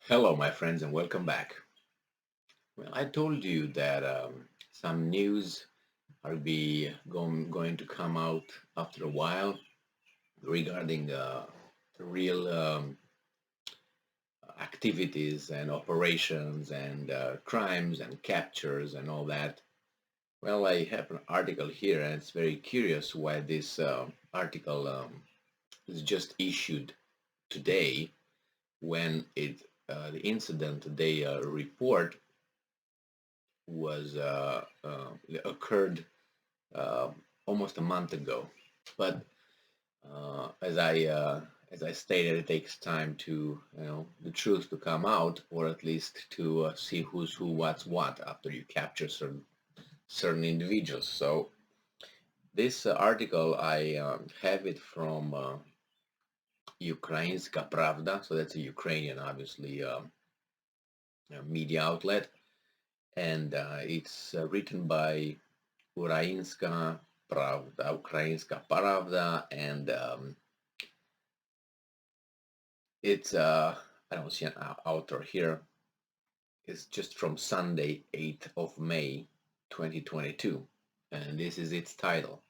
Hello, my friends, and welcome back. Well, I told you that some news are going to come out after a while regarding real activities and operations and crimes and captures and all that. Well, I have an article here, and it's very curious why this article is just issued today when the incident they report was occurred uh, almost a month ago. But as I stated, it takes time to the truth to come out, or at least to see who's who, what's what after you capture certain individuals. So this article I have it from Ukrainska Pravda, so that's a Ukrainian, obviously, media outlet, and it's written by Ukrainska Pravda, and it's I don't see an author here. It's just from Sunday, 8th of May, 2022, and this is its title.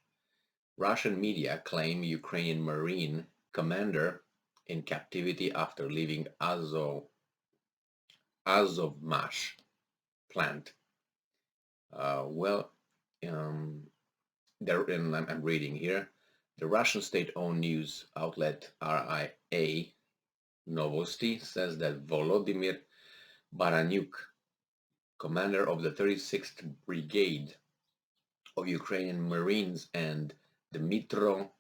Russian media claim Ukrainian Marine commander in captivity after leaving Azovmash plant. Well, um, and I'm reading here. The Russian state-owned news outlet RIA Novosti says that Volodymyr Baranyuk, commander of the 36th Brigade of Ukrainian Marines, and Dmytro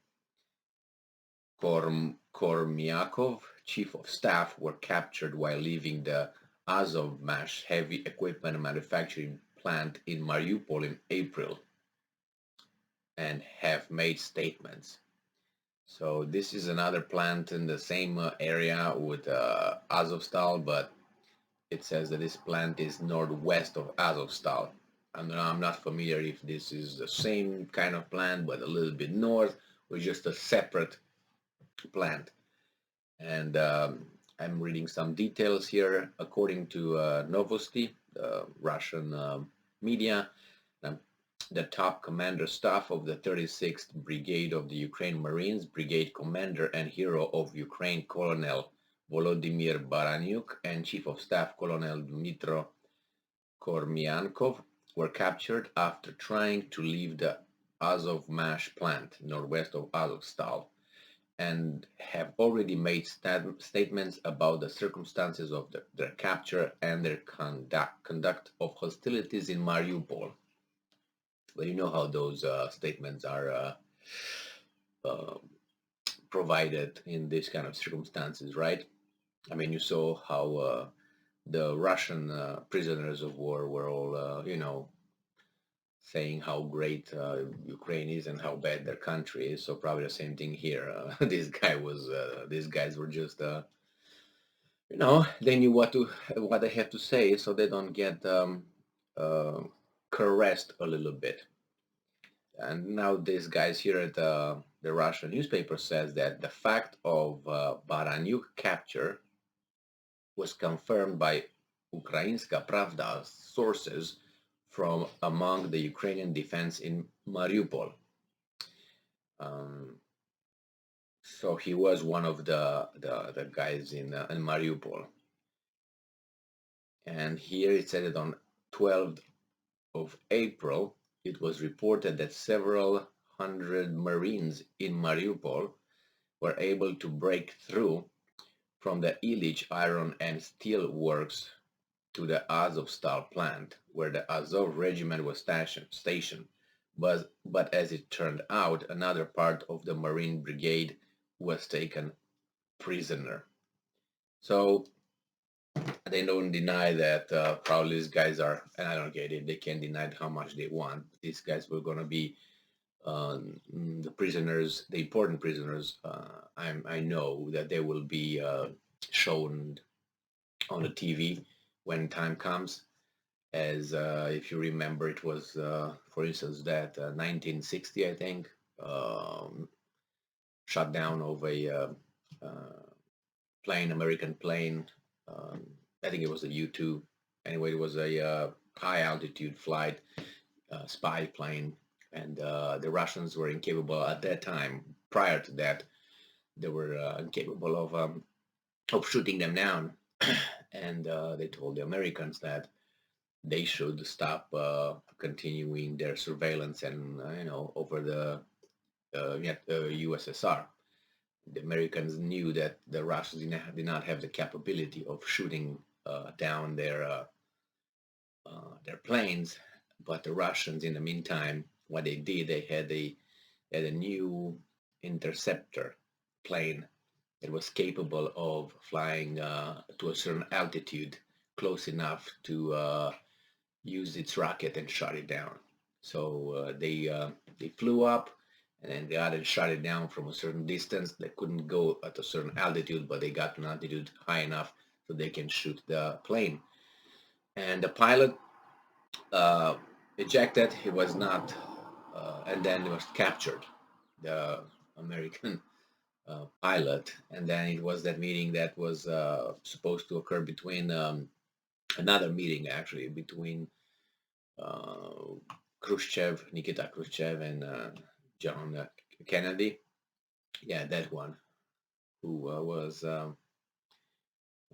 Kormiakov, chief of staff, were captured while leaving the Azovmash heavy equipment manufacturing plant in Mariupol in April and have made statements. So this is another plant in the same area with Azovstal, but it says that this plant is northwest of Azovstal. And I'm not familiar if this is the same kind of plant, but a little bit north, or just a separate plant. And I'm reading some details here. According to Novosti, the Russian media, um, the top commander staff of the 36th Brigade of the Ukraine Marines, brigade commander and hero of Ukraine, Colonel Volodymyr Baranyuk, and chief of staff Colonel Dmytro Kormiankov, were captured after trying to leave the Azovmash plant northwest of Azovstal, and have already made statements about the circumstances of their capture and their conduct of hostilities in Mariupol. Well, you know how those statements are uh, provided in this kind of circumstances, right? I mean, you saw how the Russian prisoners of war were all, saying how great Ukraine is and how bad their country is. So probably the same thing here. These guys were just, they knew what they had to say, so they don't get uh, caressed a little bit. And now these guys here at the Russian newspaper says that the fact of Baranyuk capture was confirmed by Ukrainska Pravda sources from among the Ukrainian defense in Mariupol. Um, so he was one of the guys in Mariupol. And here it said that on 12th of April, it was reported that several hundred Marines in Mariupol were able to break through from the Ilich iron and steel works to the Azovstal plant, where the Azov regiment was stationed. But as it turned out, another part of the Marine Brigade was taken prisoner. So they don't deny that probably these guys are, and I don't get it, they can deny how much they want. These guys were going to be the prisoners, the important prisoners. I know that they will be shown on the TV when time comes. As if you remember, it was, for instance, that 1960, I think, shut down of a plane, American plane. I think it was a U-2. Anyway, it was a high altitude flight, spy plane, and the Russians were incapable at that time. Prior to that, they were incapable of shooting them down, and they told the Americans that they should stop continuing their surveillance and over the USSR. The Americans knew that the Russians did not have the capability of shooting down their planes, but the Russians, in the meantime, what they did, they had a new interceptor plane that was capable of flying to a certain altitude, close enough to use its rocket and shot it down. So they flew up, and then they had shot it down from a certain distance. They couldn't go at a certain altitude, but they got to an altitude high enough so they can shoot the plane. And the pilot uh, ejected. He was not, and then he was captured. The American pilot, and then it was that meeting that was supposed to occur between another meeting actually between uh, Nikita Khrushchev, and John Kennedy. Yeah, that one who was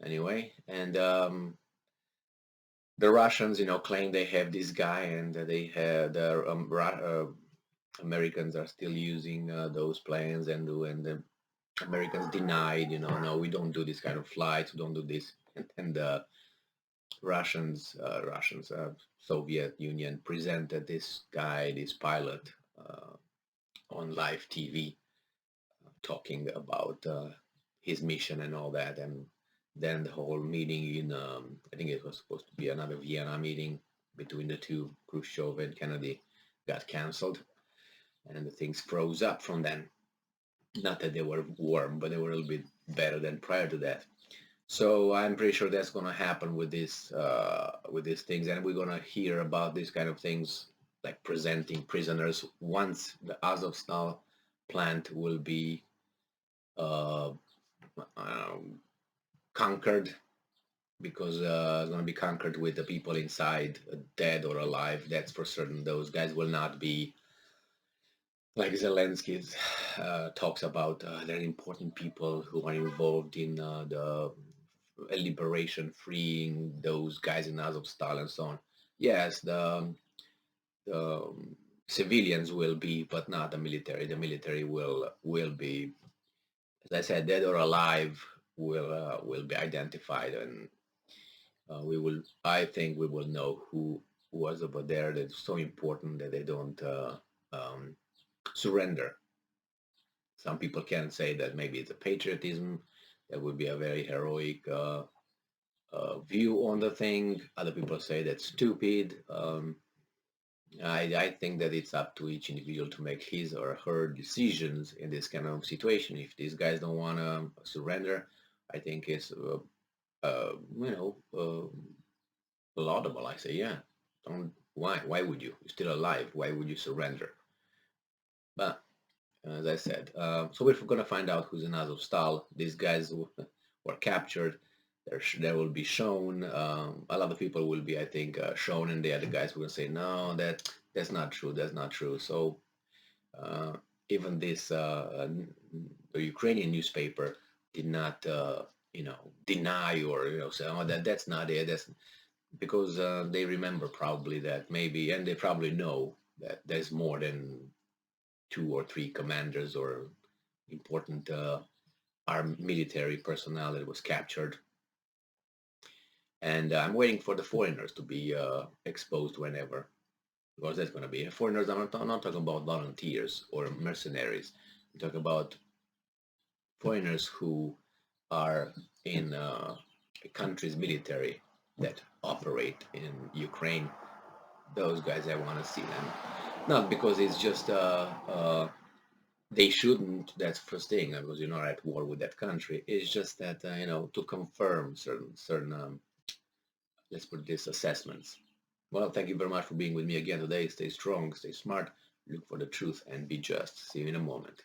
anyway, and the Russians, claim they have this guy, and they have the Americans are still using those planes, and the Americans denied, no, we don't do this kind of flights, we don't do this, and the Russians, Soviet Union presented this guy, this pilot, on live TV, talking about his mission and all that, and then the whole meeting in, I think it was supposed to be another Vienna meeting between the two, Khrushchev and Kennedy, got cancelled, and the things froze up from then. Not that they were warm, but they were a little bit better than prior to that. So I'm pretty sure that's going to happen with these things, and we're going to hear about these kind of things, like presenting prisoners once the Azovstal plant will be uh, conquered, because it's going to be conquered with the people inside, dead or alive. That's for certain. Those guys will not be like Zelensky talks about. They're important people who are involved in the liberation, freeing those guys in Azovstal and so on. Yes, the civilians will be, but not the military. The military will be, as I said, dead or alive, will be identified, and we will. I think we will know who was over there. That's so important that they don't surrender. Some people can say that maybe it's a patriotism. That would be a very heroic view on the thing. Other people say that's stupid. I think that it's up to each individual to make his or her decisions in this kind of situation. If these guys don't want to surrender, I think it's laudable. I say, yeah, don't. Why would you? You're still alive. Why would you surrender? But as I said, so we're going to find out who's in Azovstal. These guys were captured. There will be shown. A lot of people will be, I think, shown, and the other guys will say, no, that's not true. That's not true. So uh, even this the Ukrainian newspaper did not, deny or say, oh, that's not it. That's because they remember probably that maybe, and they probably know that there's more than two or three commanders or important armed military personnel that was captured. And I'm waiting for the foreigners to be exposed whenever, because that's going to be foreigners. I'm not talking about volunteers or mercenaries. I'm talking about foreigners who are in a country's military that operate in Ukraine. Those guys, I want to see them. Not because it's just they shouldn't. That's first thing, because you're not at war with that country. It's just that to confirm certain let's put this, assessments. Well, thank you very much for being with me again today. Stay strong, stay smart, look for the truth, and be just. See you in a moment.